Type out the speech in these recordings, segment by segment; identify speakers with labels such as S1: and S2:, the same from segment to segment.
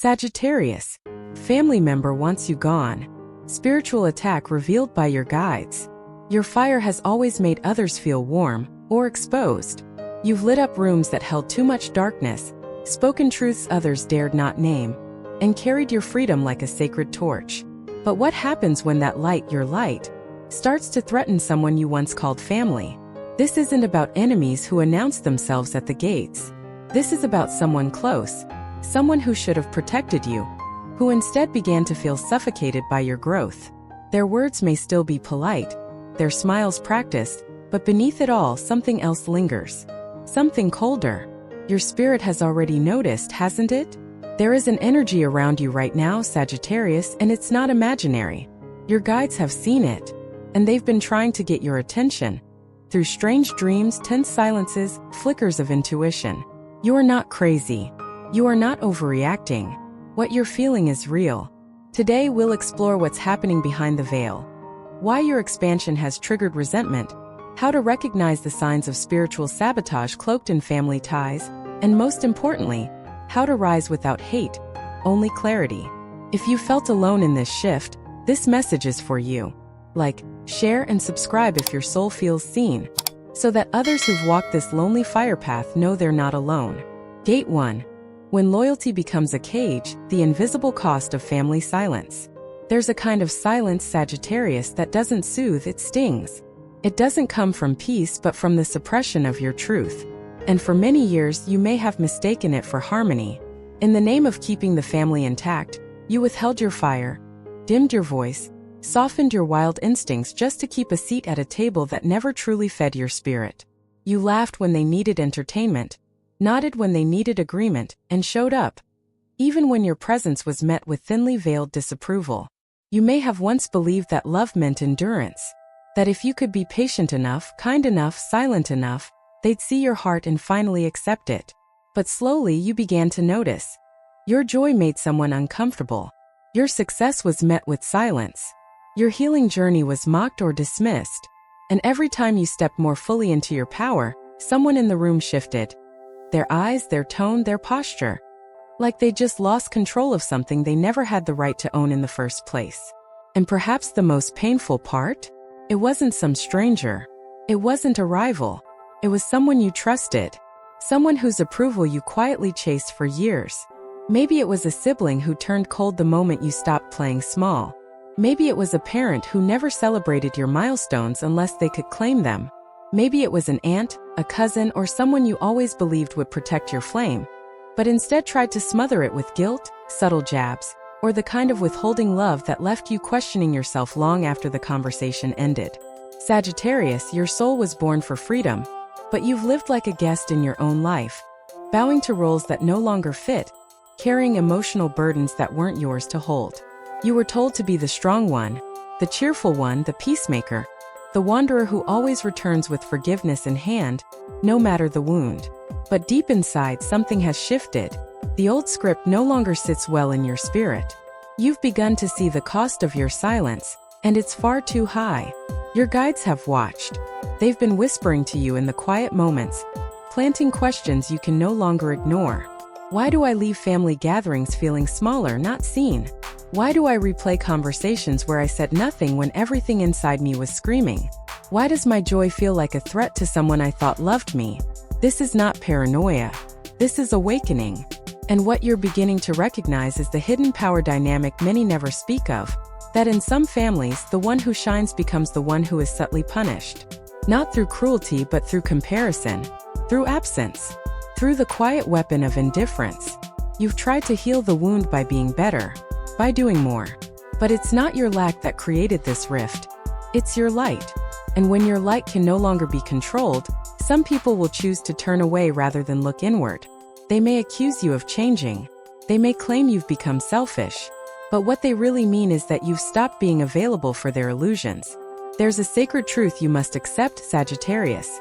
S1: Sagittarius. Family member wants you gone. Spiritual attack revealed by your guides. Your fire has always made others feel warm or exposed. You've lit up rooms that held too much darkness, spoken truths others dared not name, and carried your freedom like a sacred torch. But what happens when that light, your light, starts to threaten someone you once called family? This isn't about enemies who announce themselves at the gates. This is about someone close, someone who should have protected you, who instead began to feel suffocated by your growth. Their words may still be polite, their smiles practiced, but beneath it all something else lingers. Something colder. Your spirit has already noticed, hasn't it? There is an energy around you right now, Sagittarius, and it's not imaginary. Your guides have seen it, and they've been trying to get your attention. Through strange dreams, tense silences, flickers of intuition. You are not crazy. You are not overreacting. What you're feeling is real. Today we'll explore what's happening behind the veil. Why your expansion has triggered resentment, how to recognize the signs of spiritual sabotage cloaked in family ties, and most importantly, how to rise without hate, only clarity. If you felt alone in this shift, this message is for you. Like, share and subscribe if your soul feels seen, so that others who've walked this lonely fire path know they're not alone. Gate 1. When loyalty becomes a cage, the invisible cost of family silence. There's a kind of silence, Sagittarius, that doesn't soothe, it stings. It doesn't come from peace but from the suppression of your truth. And for many years you may have mistaken it for harmony. In the name of keeping the family intact, you withheld your fire, dimmed your voice, softened your wild instincts just to keep a seat at a table that never truly fed your spirit. You laughed when they needed entertainment, nodded when they needed agreement, and showed up, even when your presence was met with thinly veiled disapproval. You may have once believed that love meant endurance, that if you could be patient enough, kind enough, silent enough, they'd see your heart and finally accept it. But slowly you began to notice. Your joy made someone uncomfortable. Your success was met with silence. Your healing journey was mocked or dismissed. And every time you stepped more fully into your power, someone in the room shifted. Their eyes, their tone, their posture. Like they just lost control of something they never had the right to own in the first place. And perhaps the most painful part? It wasn't some stranger. It wasn't a rival. It was someone you trusted. Someone whose approval you quietly chased for years. Maybe it was a sibling who turned cold the moment you stopped playing small. Maybe it was a parent who never celebrated your milestones unless they could claim them. Maybe it was an aunt, a cousin, or someone you always believed would protect your flame, but instead tried to smother it with guilt, subtle jabs, or the kind of withholding love that left you questioning yourself long after the conversation ended. Sagittarius, your soul was born for freedom, but you've lived like a guest in your own life, bowing to roles that no longer fit, carrying emotional burdens that weren't yours to hold. You were told to be the strong one, the cheerful one, the peacemaker, the wanderer who always returns with forgiveness in hand, no matter the wound. But deep inside, something has shifted. The old script no longer sits well in your spirit. You've begun to see the cost of your silence, and it's far too high. Your guides have watched. They've been whispering to you in the quiet moments, planting questions you can no longer ignore. Why do I leave family gatherings feeling smaller, not seen? Why do I replay conversations where I said nothing when everything inside me was screaming? Why does my joy feel like a threat to someone I thought loved me? This is not paranoia. This is awakening. And what you're beginning to recognize is the hidden power dynamic many never speak of, that in some families, the one who shines becomes the one who is subtly punished. Not through cruelty but through comparison, through absence, through the quiet weapon of indifference. You've tried to heal the wound by being better, by doing more. But it's not your lack that created this rift. It's your light. And when your light can no longer be controlled, some people will choose to turn away rather than look inward. They may accuse you of changing. They may claim you've become selfish. But what they really mean is that you've stopped being available for their illusions. There's a sacred truth you must accept, Sagittarius.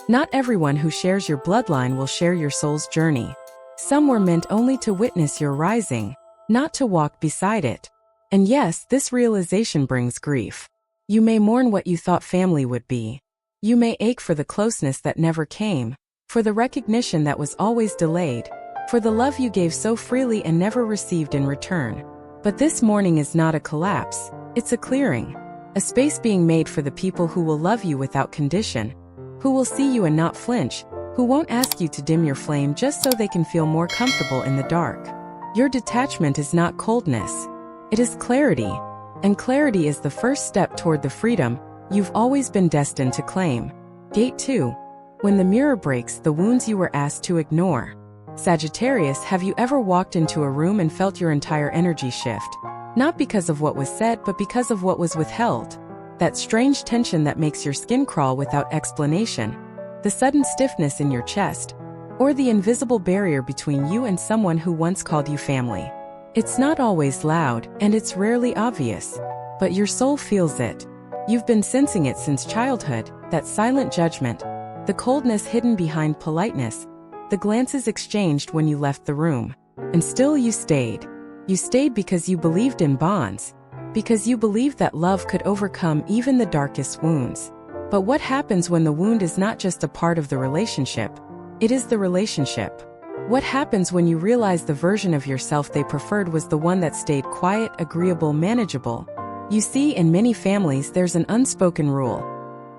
S1: Not everyone who shares your bloodline will share your soul's journey. Some were meant only to witness your rising, not to walk beside it. And yes, this realization brings grief. You may mourn what you thought family would be. You may ache for the closeness that never came, for the recognition that was always delayed, for the love you gave so freely and never received in return. But this morning is not a collapse, it's a clearing. A space being made for the people who will love you without condition, who will see you and not flinch, who won't ask you to dim your flame just so they can feel more comfortable in the dark. Your detachment is not coldness. It is clarity. And clarity is the first step toward the freedom you've always been destined to claim. Gate 2. When the mirror breaks the wounds you were asked to ignore. Sagittarius, have you ever walked into a room and felt your entire energy shift? Not because of what was said, but because of what was withheld. That strange tension that makes your skin crawl without explanation. The sudden stiffness in your chest. Or the invisible barrier between you and someone who once called you family. It's not always loud, and it's rarely obvious. But your soul feels it. You've been sensing it since childhood, that silent judgment. The coldness hidden behind politeness. The glances exchanged when you left the room. And still you stayed. You stayed because you believed in bonds. Because you believed that love could overcome even the darkest wounds. But what happens when the wound is not just a part of the relationship? It is the relationship. What happens when you realize the version of yourself they preferred was the one that stayed quiet, agreeable, manageable? You see, in many families there's an unspoken rule.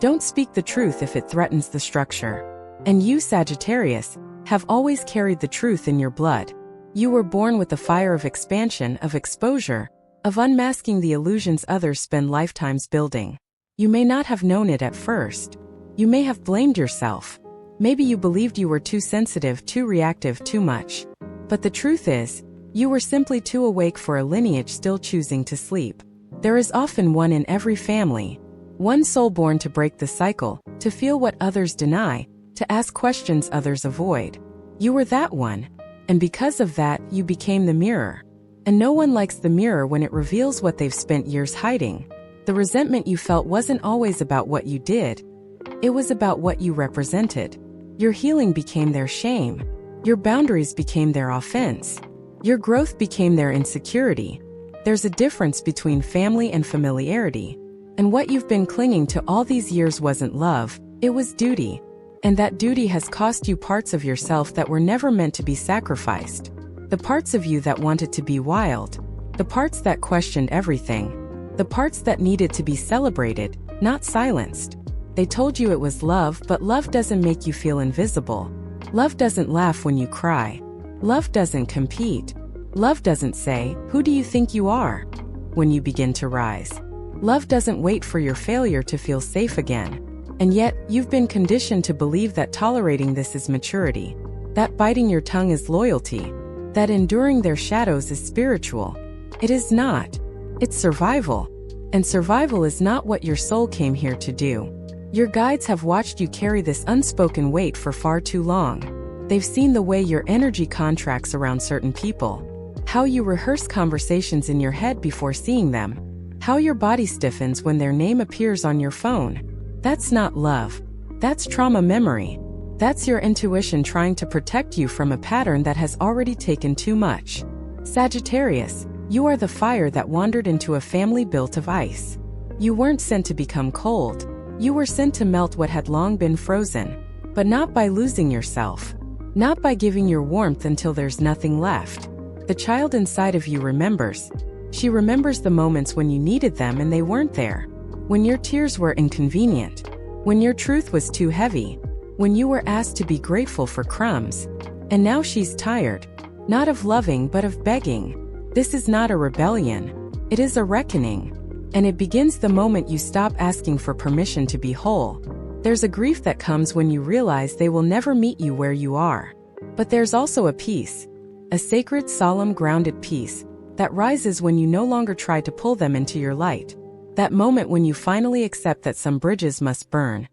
S1: Don't speak the truth if it threatens the structure. And you, Sagittarius, have always carried the truth in your blood. You were born with the fire of expansion, of exposure, of unmasking the illusions others spend lifetimes building. You may not have known it at first. You may have blamed yourself. Maybe you believed you were too sensitive, too reactive, too much. But the truth is, you were simply too awake for a lineage still choosing to sleep. There is often one in every family. One soul born to break the cycle, to feel what others deny, to ask questions others avoid. You were that one. And because of that, you became the mirror. And no one likes the mirror when it reveals what they've spent years hiding. The resentment you felt wasn't always about what you did. It was about what you represented. Your healing became their shame. Your boundaries became their offense. Your growth became their insecurity. There's a difference between family and familiarity. And what you've been clinging to all these years wasn't love, it was duty. And that duty has cost you parts of yourself that were never meant to be sacrificed. The parts of you that wanted to be wild. The parts that questioned everything. The parts that needed to be celebrated, not silenced. They told you it was love, but love doesn't make you feel invisible. Love doesn't laugh when you cry. Love doesn't compete. Love doesn't say, "Who do you think you are?" when you begin to rise. Love doesn't wait for your failure to feel safe again. And yet, you've been conditioned to believe that tolerating this is maturity. That biting your tongue is loyalty. That enduring their shadows is spiritual. It is not. It's survival. And survival is not what your soul came here to do. Your guides have watched you carry this unspoken weight for far too long. They've seen the way your energy contracts around certain people. How you rehearse conversations in your head before seeing them. How your body stiffens when their name appears on your phone. That's not love. That's trauma memory. That's your intuition trying to protect you from a pattern that has already taken too much. Sagittarius, you are the fire that wandered into a family built of ice. You weren't sent to become cold. You were sent to melt what had long been frozen. But not by losing yourself. Not by giving your warmth until there's nothing left. The child inside of you remembers. She remembers the moments when you needed them and they weren't there. When your tears were inconvenient. When your truth was too heavy. When you were asked to be grateful for crumbs. And now she's tired. Not of loving but of begging. This is not a rebellion. It is a reckoning. And it begins the moment you stop asking for permission to be whole. There's a grief that comes when you realize they will never meet you where you are. But there's also a peace. A sacred, solemn, grounded peace that rises when you no longer try to pull them into your light. That moment when you finally accept that some bridges must burn.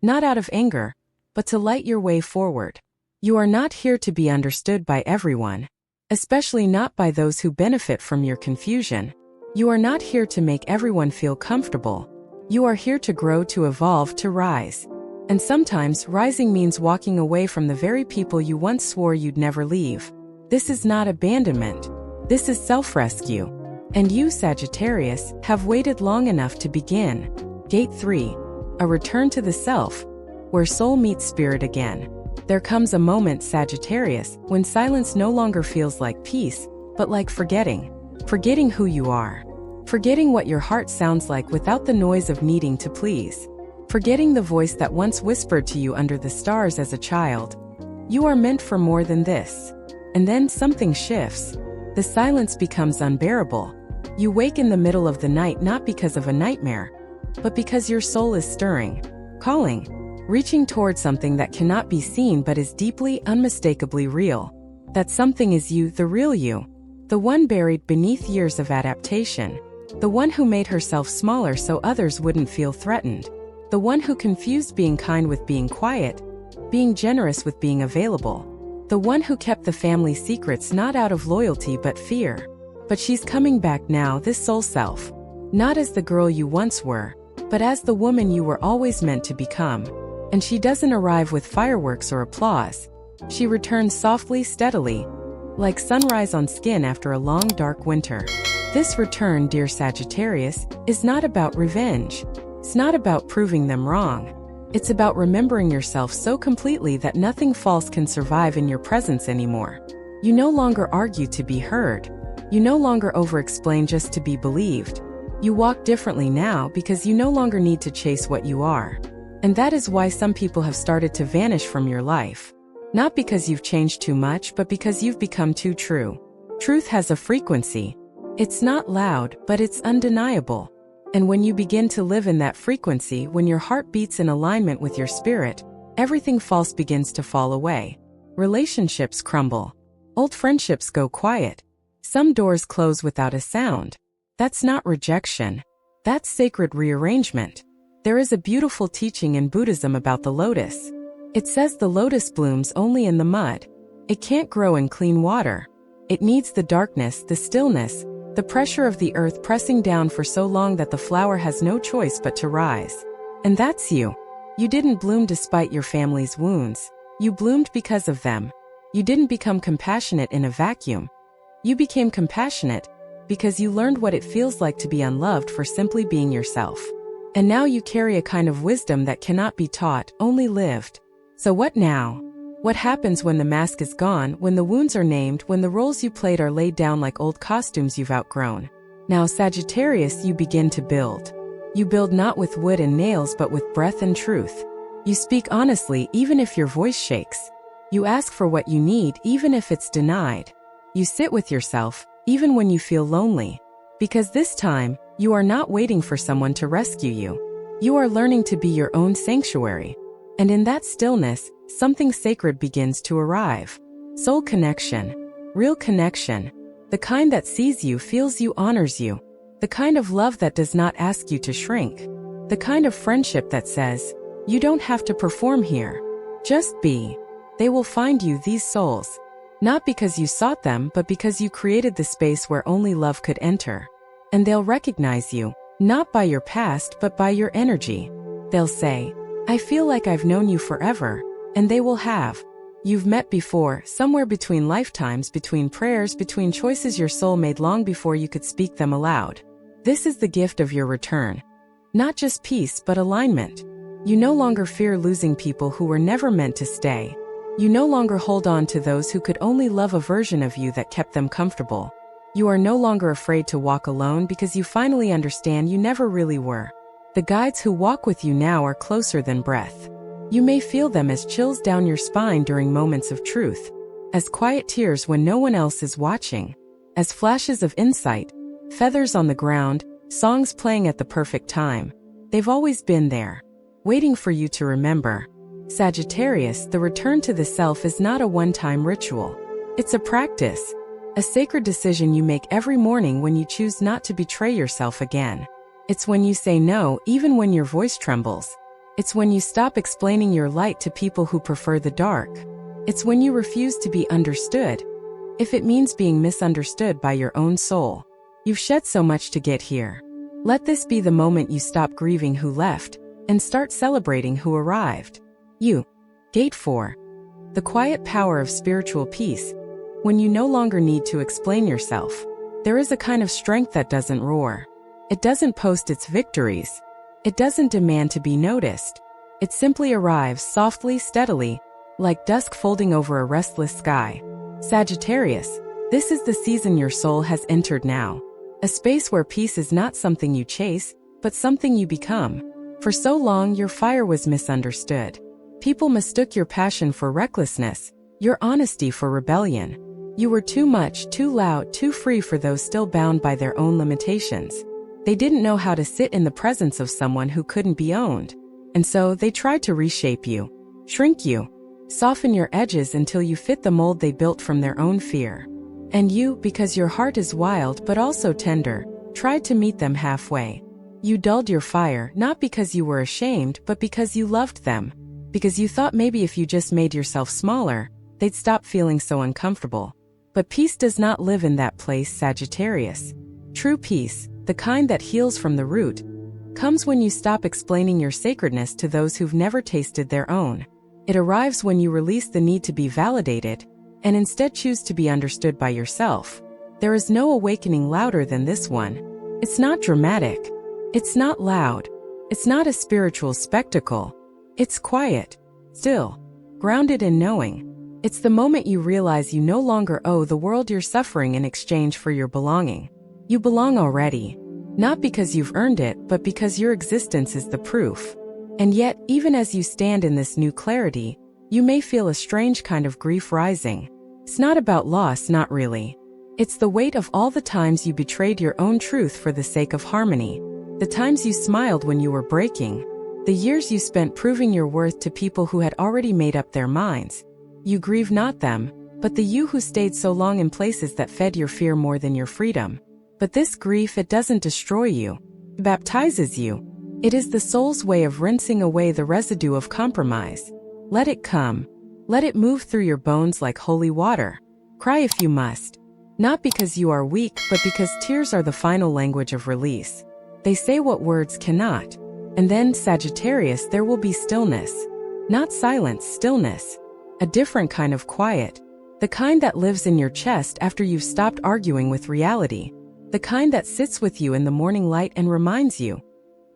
S1: Not out of anger, but to light your way forward. You are not here to be understood by everyone. Especially not by those who benefit from your confusion. You are not here to make everyone feel comfortable. You are here to grow, to evolve, to rise. And sometimes, rising means walking away from the very people you once swore you'd never leave. This is not abandonment. This is self-rescue. And you, Sagittarius, have waited long enough to begin. Gate 3. A return to the self, where soul meets spirit again. There comes a moment, Sagittarius, when silence no longer feels like peace, but like forgetting. Forgetting who you are. Forgetting what your heart sounds like without the noise of needing to please. Forgetting the voice that once whispered to you under the stars as a child. You are meant for more than this. And then something shifts. The silence becomes unbearable. You wake in the middle of the night not because of a nightmare, but because your soul is stirring, calling, reaching toward something that cannot be seen but is deeply, unmistakably real. That something is you, the real you. The one buried beneath years of adaptation. The one who made herself smaller so others wouldn't feel threatened. The one who confused being kind with being quiet, being generous with being available. The one who kept the family secrets not out of loyalty but fear. But she's coming back now, this soul self. Not as the girl you once were, but as the woman you were always meant to become. And she doesn't arrive with fireworks or applause. She returns softly, steadily, like sunrise on skin after a long, dark winter. This return, dear Sagittarius, is not about revenge. It's not about proving them wrong. It's about remembering yourself so completely that nothing false can survive in your presence anymore. You no longer argue to be heard. You no longer over-explain just to be believed. You walk differently now because you no longer need to chase what you are. And that is why some people have started to vanish from your life. Not because you've changed too much, but because you've become too true. Truth has a frequency. It's not loud, but it's undeniable. And when you begin to live in that frequency, when your heart beats in alignment with your spirit, everything false begins to fall away. Relationships crumble. Old friendships go quiet. Some doors close without a sound. That's not rejection. That's sacred rearrangement. There is a beautiful teaching in Buddhism about the lotus. It says the lotus blooms only in the mud. It can't grow in clean water. It needs the darkness, the stillness, the pressure of the earth pressing down for so long that the flower has no choice but to rise. And that's you. You didn't bloom despite your family's wounds. You bloomed because of them. You didn't become compassionate in a vacuum. You became compassionate because you learned what it feels like to be unloved for simply being yourself. And now you carry a kind of wisdom that cannot be taught, only lived. So what now? What happens when the mask is gone, when the wounds are named, when the roles you played are laid down like old costumes you've outgrown? Now, Sagittarius, you begin to build. You build not with wood and nails but with breath and truth. You speak honestly even if your voice shakes. You ask for what you need even if it's denied. You sit with yourself even when you feel lonely. Because this time, you are not waiting for someone to rescue you. You are learning to be your own sanctuary. And in that stillness, something sacred begins to arrive. Soul connection. Real connection. The kind that sees you, feels you, honors you. The kind of love that does not ask you to shrink. The kind of friendship that says, you don't have to perform here. Just be. They will find you, these souls. Not because you sought them, but because you created the space where only love could enter. And they'll recognize you, not by your past, but by your energy. They'll say, I feel like I've known you forever. And they will have. You've met before, somewhere between lifetimes, between prayers, between choices your soul made long before you could speak them aloud. This is the gift of your return. Not just peace, but alignment. You no longer fear losing people who were never meant to stay. You no longer hold on to those who could only love a version of you that kept them comfortable. You are no longer afraid to walk alone because you finally understand you never really were. The guides who walk with you now are closer than breath. You may feel them as chills down your spine during moments of truth, as quiet tears when no one else is watching, as flashes of insight, feathers on the ground, songs playing at the perfect time. They've always been there, waiting for you to remember. Sagittarius, the return to the self is not a one-time ritual. It's a practice, a sacred decision you make every morning when you choose not to betray yourself again. It's when you say no, even when your voice trembles. It's when you stop explaining your light to people who prefer the dark. It's when you refuse to be understood, if it means being misunderstood by your own soul. You've shed so much to get here. Let this be the moment you stop grieving who left and start celebrating who arrived. You. Gate 4. The quiet power of spiritual peace. When you no longer need to explain yourself, there is a kind of strength that doesn't roar. It doesn't post its victories. It doesn't demand to be noticed. It simply arrives softly, steadily, like dusk folding over a restless sky. Sagittarius, this is the season your soul has entered now. A space where peace is not something you chase, but something you become. For so long, your fire was misunderstood. People mistook your passion for recklessness, your honesty for rebellion. You were too much, too loud, too free for those still bound by their own limitations. They didn't know how to sit in the presence of someone who couldn't be owned. And so they tried to reshape you, shrink you, soften your edges until you fit the mold they built from their own fear. And you, because your heart is wild but also tender, tried to meet them halfway. You dulled your fire, not because you were ashamed, but because you loved them. Because you thought maybe if you just made yourself smaller, they'd stop feeling so uncomfortable. But peace does not live in that place, Sagittarius. True peace, the kind that heals from the root, comes when you stop explaining your sacredness to those who've never tasted their own. It arrives when you release the need to be validated, and instead choose to be understood by yourself. There is no awakening louder than this one. It's not dramatic. It's not loud. It's not a spiritual spectacle. It's quiet, still, grounded in knowing. It's the moment you realize you no longer owe the world your suffering in exchange for your belonging. You belong already, not because you've earned it, but because your existence is the proof. And yet, even as you stand in this new clarity, you may feel a strange kind of grief rising. It's not about loss, not really. It's the weight of all the times you betrayed your own truth for the sake of harmony. The times you smiled when you were breaking. The years you spent proving your worth to people who had already made up their minds. You grieve not them, but the you who stayed so long in places that fed your fear more than your freedom. But this grief, it doesn't destroy you. It baptizes you. It is the soul's way of rinsing away the residue of compromise. Let it come. Let it move through your bones like holy water. Cry if you must. Not because you are weak, but because tears are the final language of release. They say what words cannot. And then, Sagittarius, there will be stillness. Not silence, stillness. A different kind of quiet. The kind that lives in your chest after you've stopped arguing with reality. The kind that sits with you in the morning light and reminds you,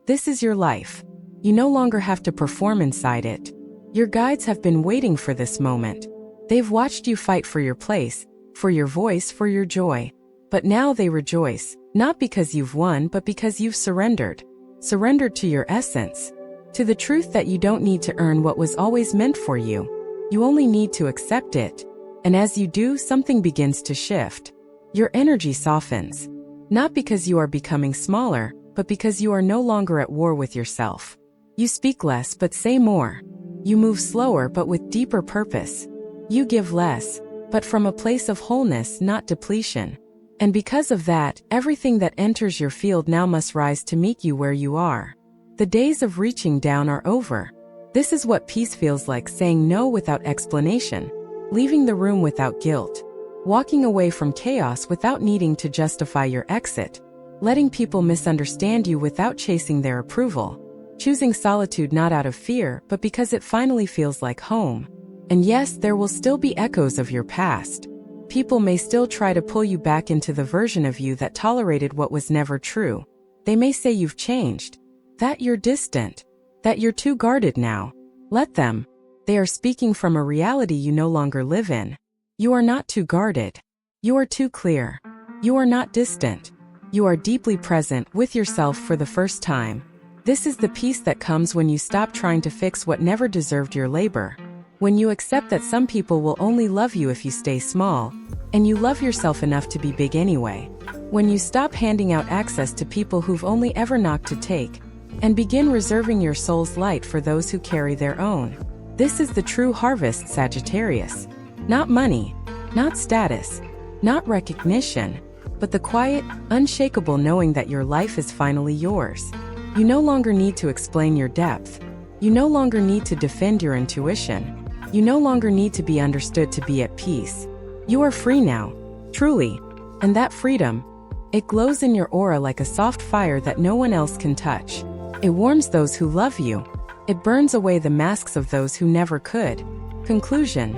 S1: this is your life. You no longer have to perform inside it. Your guides have been waiting for this moment. They've watched you fight for your place, for your voice, for your joy. But now they rejoice, not because you've won, but because you've surrendered. Surrendered to your essence. To the truth that you don't need to earn what was always meant for you. You only need to accept it. And as you do, something begins to shift. Your energy softens. Not because you are becoming smaller, but because you are no longer at war with yourself. You speak less but say more. You move slower but with deeper purpose. You give less, but from a place of wholeness, not depletion. And because of that, everything that enters your field now must rise to meet you where you are. The days of reaching down are over. This is what peace feels like, saying no without explanation, leaving the room without guilt, walking away from chaos without needing to justify your exit, letting people misunderstand you without chasing their approval, choosing solitude not out of fear, but because it finally feels like home. And yes, there will still be echoes of your past. People may still try to pull you back into the version of you that tolerated what was never true. They may say you've changed, that you're distant, that you're too guarded now. Let them. They are speaking from a reality you no longer live in. You are not too guarded. You are too clear. You are not distant. You are deeply present with yourself for the first time. This is the peace that comes when you stop trying to fix what never deserved your labor. When you accept that some people will only love you if you stay small, and you love yourself enough to be big anyway. When you stop handing out access to people who've only ever knocked to take, and begin reserving your soul's light for those who carry their own. This is the true harvest, Sagittarius. Not money, not status, not recognition, but the quiet, unshakable knowing that your life is finally yours. You no longer need to explain your depth. You no longer need to defend your intuition. You no longer need to be understood to be at peace. You are free now, truly. And that freedom, it glows in your aura like a soft fire that no one else can touch. It warms those who love you. It burns away the masks of those who never could. Conclusion.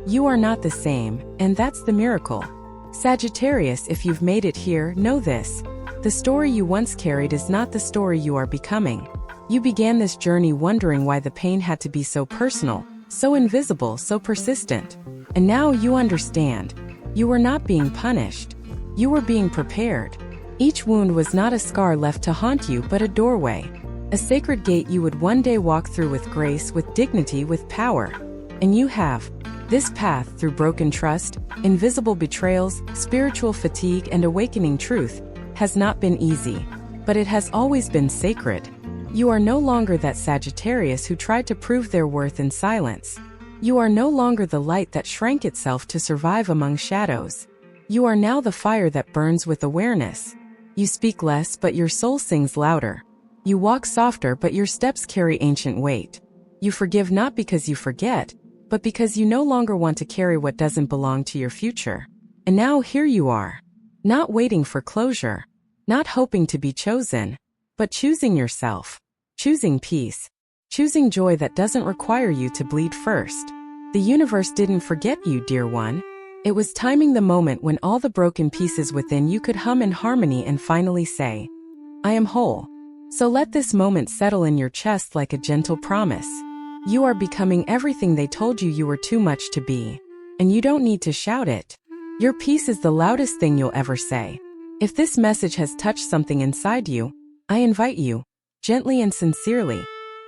S1: You are not the same, and that's the miracle. Sagittarius, if you've made it here, know this. The story you once carried is not the story you are becoming. You began this journey wondering why the pain had to be so personal, so invisible, so persistent. And now you understand. You were not being punished. You were being prepared. Each wound was not a scar left to haunt you but a doorway. A sacred gate you would one day walk through with grace, with dignity, with power. And you have. This path through broken trust, invisible betrayals, spiritual fatigue, and awakening truth has not been easy. But it has always been sacred. You are no longer that Sagittarius who tried to prove their worth in silence. You are no longer the light that shrank itself to survive among shadows. You are now the fire that burns with awareness. You speak less, but your soul sings louder. You walk softer, but your steps carry ancient weight. You forgive not because you forget, but because you no longer want to carry what doesn't belong to your future. And now here you are. Not waiting for closure. Not hoping to be chosen. But choosing yourself. Choosing peace. Choosing joy that doesn't require you to bleed first. The universe didn't forget you, dear one. It was timing the moment when all the broken pieces within you could hum in harmony and finally say, I am whole. So let this moment settle in your chest like a gentle promise. You are becoming everything they told you were too much to be. And you don't need to shout it. Your peace is the loudest thing you'll ever say. If this message has touched something inside you, I invite you, gently and sincerely,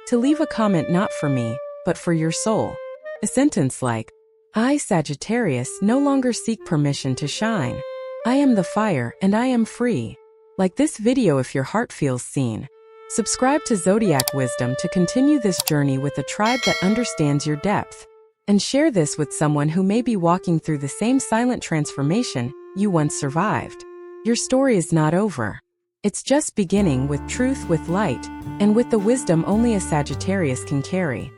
S1: to leave a comment not for me, but for your soul. A sentence like, I, Sagittarius, no longer seek permission to shine. I am the fire and I am free. Like this video if your heart feels seen. Subscribe to Zodiac Wisdom to continue this journey with a tribe that understands your depth. And share this with someone who may be walking through the same silent transformation you once survived. Your story is not over. It's just beginning with truth, with light, and with the wisdom only a Sagittarius can carry.